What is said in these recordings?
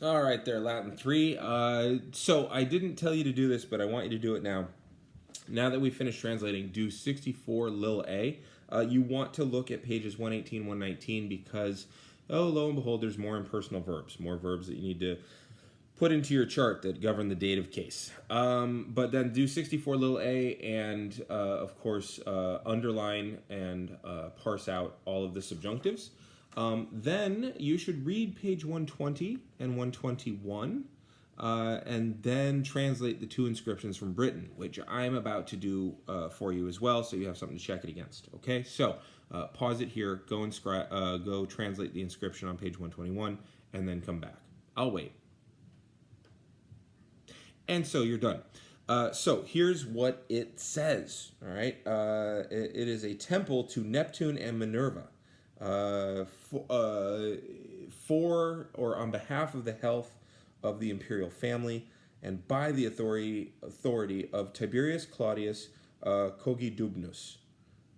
All right, there, Latin 3. So I didn't tell you to do this, but I want you to do it now. Now that we finished translating, do 64 lil a. You want to look at pages 118, 119 because, oh, lo and behold, there's more impersonal verbs, more verbs that you need to put into your chart that govern the dative case. But then do 64 lil a and, of course, underline and parse out all of the subjunctives. Then you should read page 120 and 121, and then translate the two inscriptions from Britain, which I'm about to do for you as well, so you have something to check it against. Okay, so pause it here, go translate the inscription on page 121, and then come back. I'll wait. And so you're done. So here's what it says. All right, it is a temple to Neptune and Minerva. For or on behalf of the health of the imperial family and by the authority of Tiberius Claudius Cogidubnus,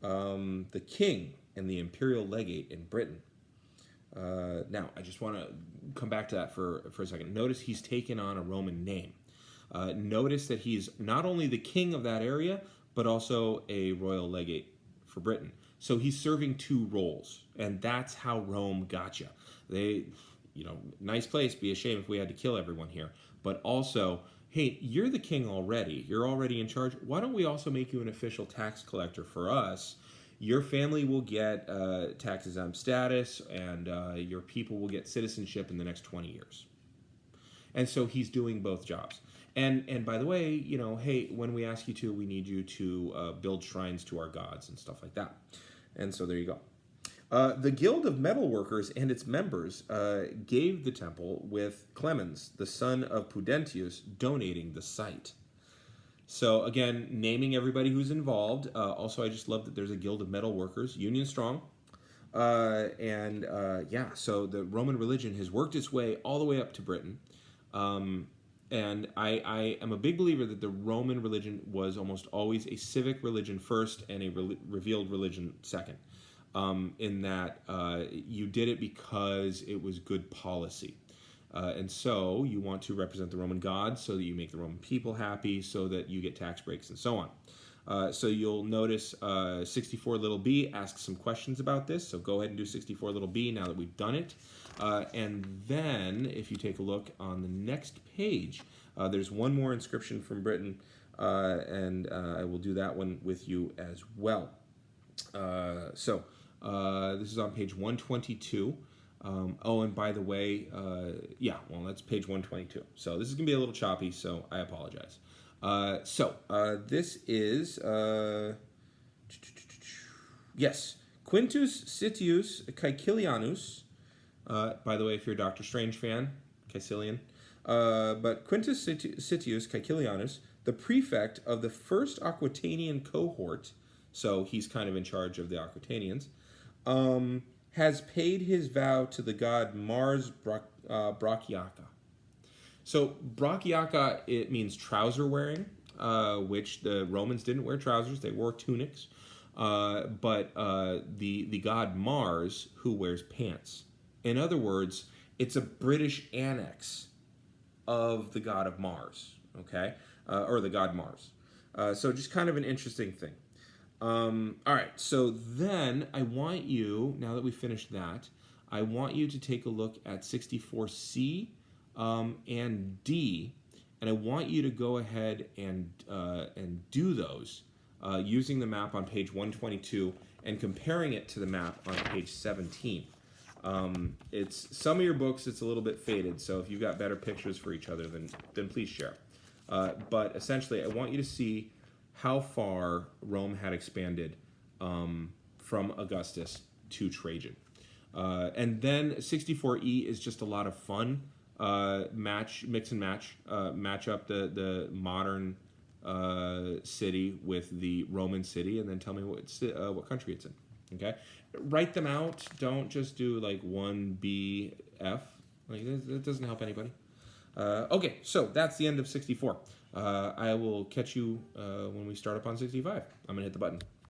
the king and the imperial legate in Britain. Now, I just want to come back to that for a second. Notice he's taken on a Roman name. Notice that he's not only the king of that area, but also a royal legate for Britain. So he's serving two roles, and that's how Rome got you. They, nice place, be a shame if we had to kill everyone here. But also, hey, you're the king already. You're already in charge. Why don't we also make you an official tax collector for us? Your family will get tax-exempt status, and your people will get citizenship in the next 20 years. And so he's doing both jobs. And by the way, hey, when we ask you to, we need you to build shrines to our gods and stuff like that. And so there you go. The Guild of Metalworkers and its members gave the temple, with Clemens, the son of Pudentius, donating the site. So again, naming everybody who's involved. Also, I just love that there's a Guild of Metalworkers, Union Strong. Yeah, so the Roman religion has worked its way all the way up to Britain. And I am a big believer that the Roman religion was almost always a civic religion first and a revealed religion second. In that you did it because it was good policy. And so you want to represent the Roman gods so that you make the Roman people happy, so that you get tax breaks and so on. So you'll notice 64 little b asks some questions about this. So go ahead and do 64 little b now that we've done it. And then if you take a look on the next page, there's one more inscription from Britain, and I will do that one with you as well. This is on page 122. Oh, and by the way, that's page 122. So this is going to be a little choppy, so I apologize. This is, yes, Quintus Citius Caecilianus. By the way, if you're a Doctor Strange fan, Caecilian. But Quintus Citius Caecilianus, the prefect of the first Aquitanian cohort, so he's kind of in charge of the Aquitanians, has paid his vow to the god Mars Brachiaca. So Brachiaca, it means trouser wearing, which the Romans didn't wear trousers, they wore tunics. But the god Mars, who wears pants. In other words, it's a British annex of the god of Mars, okay? Or the god Mars. So just kind of an interesting thing. All right, so then I want you, now that we finished that, I want you to take a look at 64C and D, and I want you to go ahead and do those using the map on page 122 and comparing it to the map on page 17. It's some of your books, it's a little bit faded, so if you've got better pictures for each other, then please share. But essentially, I want you to see how far Rome had expanded from Augustus to Trajan. And then 64E is just a lot of fun. Mix and match. Match up the modern city with the Roman city, and then tell me what country it's in. Okay? Write them out. Don't just do like 1BF. That doesn't help anybody. Okay, so that's the end of 64. I will catch you when we start up on 65. I'm going to hit the button.